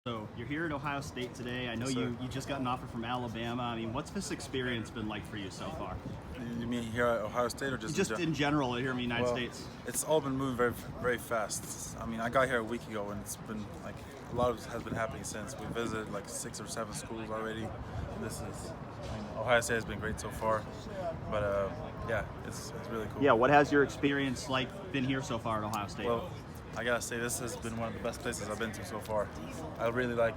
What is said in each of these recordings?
So you're here at Ohio State today. I know you just got an offer from Alabama. I mean, what's this experience been like for you so far? You mean here at Ohio State or just in general here in the United States? It's all been moving very, very fast. I mean, I got here a week ago, and it's been like a lot of it has been happening since. We visited like 6 or 7 schools already. Ohio State has been great so far, but yeah, it's really cool. Yeah, what has your experience been here so far at Ohio State? Well, I gotta say this has been one of the best places I've been to so far. I really like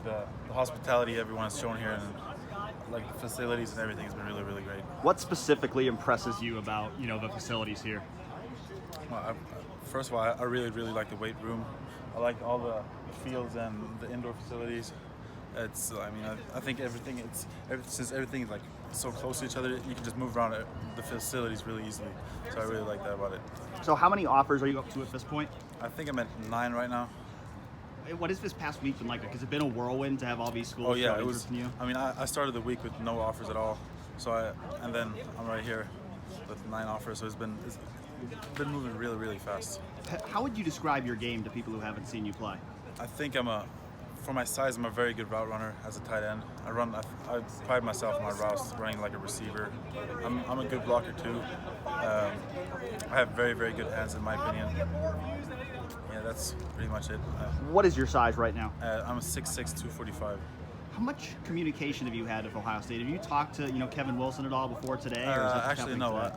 the hospitality everyone has shown here, and like the facilities and everything has been really, really great. What specifically impresses you about the facilities here? Well, first of all, I really, really like the weight room. I like all the fields and the indoor facilities. I think since everything is like so close to each other, you can just move around the facilities really easily. So I really like that about it. So how many offers are you up to at this point? I think I'm at 9 right now. What has this past week been like? Has it been a whirlwind to have all these schools? Oh yeah, it was. From you? I mean, I started the week with no offers at all. And then I'm right here with 9 offers. So it's been moving really, really fast. How would you describe your game to people who haven't seen you play? I think for my size, I'm a very good route runner as a tight end. I pride myself on my routes running like a receiver. I'm a good blocker too. I have very, very good hands in my opinion. Yeah, that's pretty much it. What is your size right now? I'm a 6'6", 245. How much communication have you had with Ohio State? Have you talked to Kevin Wilson at all before today? Or is that actually, no.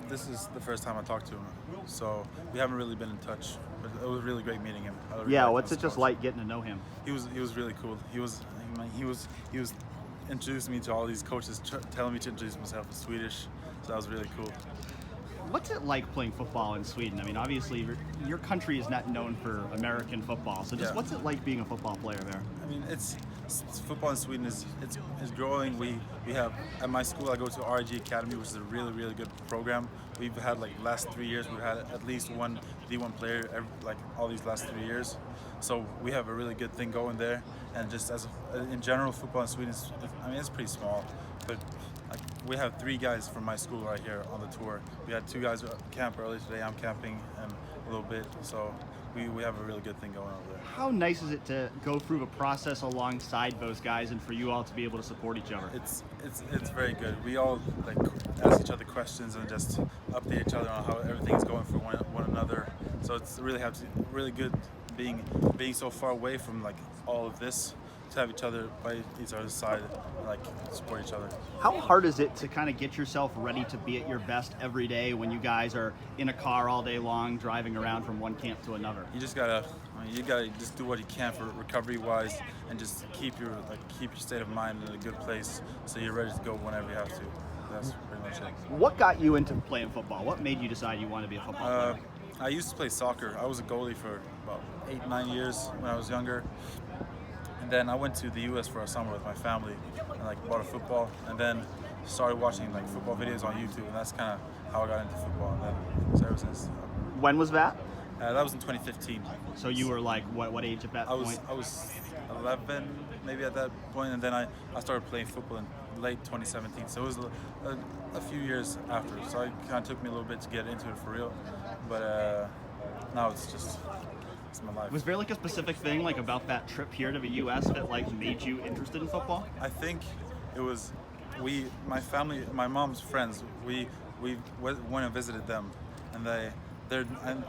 This is the first time I talked to him, so we haven't really been in touch. But it was really great meeting him. Yeah, what's it just like getting to know him? He was really cool. He was introducing me to all these coaches, telling me to introduce myself in Swedish. So that was really cool. What's it like playing football in Sweden? I mean, obviously, your country is not known for American football. So what's it like being a football player there? I mean, it's football in Sweden is growing. We have at my school, I go to RIG Academy, which is a really, really good program. We've had last 3 years, we've had at least one D1 player all these last 3 years. So we have a really good thing going there. And just in general, football in Sweden it's pretty small, but we have 3 guys from my school right here on the tour. We had 2 guys camp early today. I'm camping and a little bit, so we have a really good thing going over there. How nice is it to go through the process alongside those guys and for you all to be able to support each other? It's very good. We all ask each other questions and just update each other on how everything is going for one another. So it's really good being so far away from all of this, to have each other by each other's side and support each other. How hard is it to kind of get yourself ready to be at your best every day when you guys are in a car all day long driving around from one camp to another? You just gotta just do what you can for recovery wise, and just keep your state of mind in a good place so you're ready to go whenever you have to. That's pretty much it. What got you into playing football? What made you decide you want to be a football player? I used to play soccer. I was a goalie for about 8-9 years when I was younger. And then I went to the U.S. for a summer with my family and bought a football, and then started watching football videos on YouTube, and that's kind of how I got into football. And then ever since. When was that? That was in 2015. So you were what age at that point? I was 11 maybe at that point, and then I started playing football in late 2017. So it was a few years after. So it kind of took me a little bit to get into it for real, but now it's my life. Was there a specific thing about that trip here to the U.S. that made you interested in football? I think it was my family, my mom's friends. We went and visited them, and I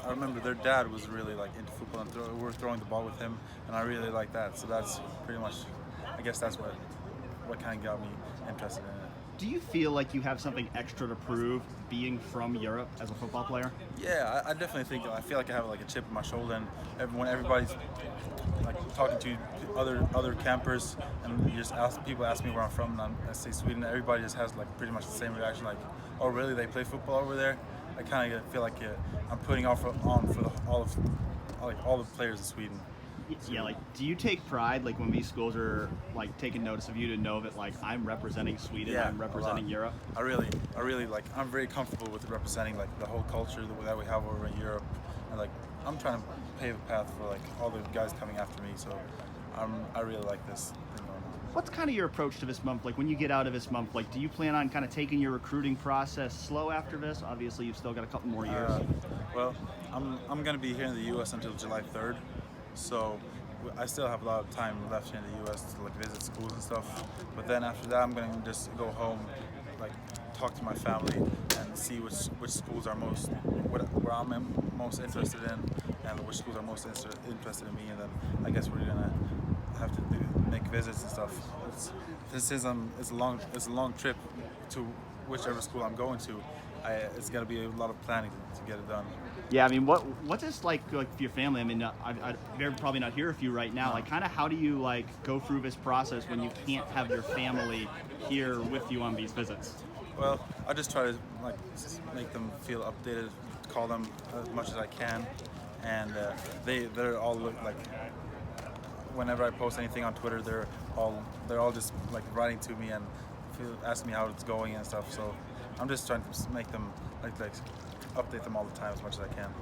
remember their dad was really into football, and we were throwing the ball with him, and I really liked that. So that's pretty much, I guess that's what kind of got me interested in it. Do you feel like you have something extra to prove being from Europe as a football player? Yeah, I definitely think. I feel like I have a chip on my shoulder, and everybody's talking to other campers, and people ask me where I'm from, and I say Sweden. Everybody just has pretty much the same reaction, oh really? They play football over there? I kind of feel like I'm putting on for all the players in Sweden. Yeah, do you take pride when these schools are taking notice of you to know that I'm representing Sweden, yeah, I'm representing Europe? I really I'm very comfortable with representing the whole culture that we have over in Europe, and I'm trying to pave a path for all the guys coming after me. So I really like this thing going on. What's kind of your approach to this month? When you get out of this month, do you plan on kind of taking your recruiting process slow after this? Obviously, you've still got a couple more years. Well, I'm going to be here in the U.S. until July 3rd. So I still have a lot of time left here in the U.S. to like visit schools and stuff. But then after that, I'm going to just go home, like talk to my family and see which schools are where I'm most interested in, and which schools are most interested in me. And then I guess we're gonna have to make visits and stuff. It's a long trip to whichever school I'm going to. It's gonna be a lot of planning to get it done. Yeah, I mean, what's this like for your family? I mean, they're probably not here with you right now. Like, kind of how do you like go through this process when you can't have your family here with you on these visits? Well, I just try to like make them feel updated, call them as much as I can, and they're all like, whenever I post anything on Twitter, they're all just like writing to me and asking me how it's going and stuff. So I'm just trying to make them like update them all the time as much as I can.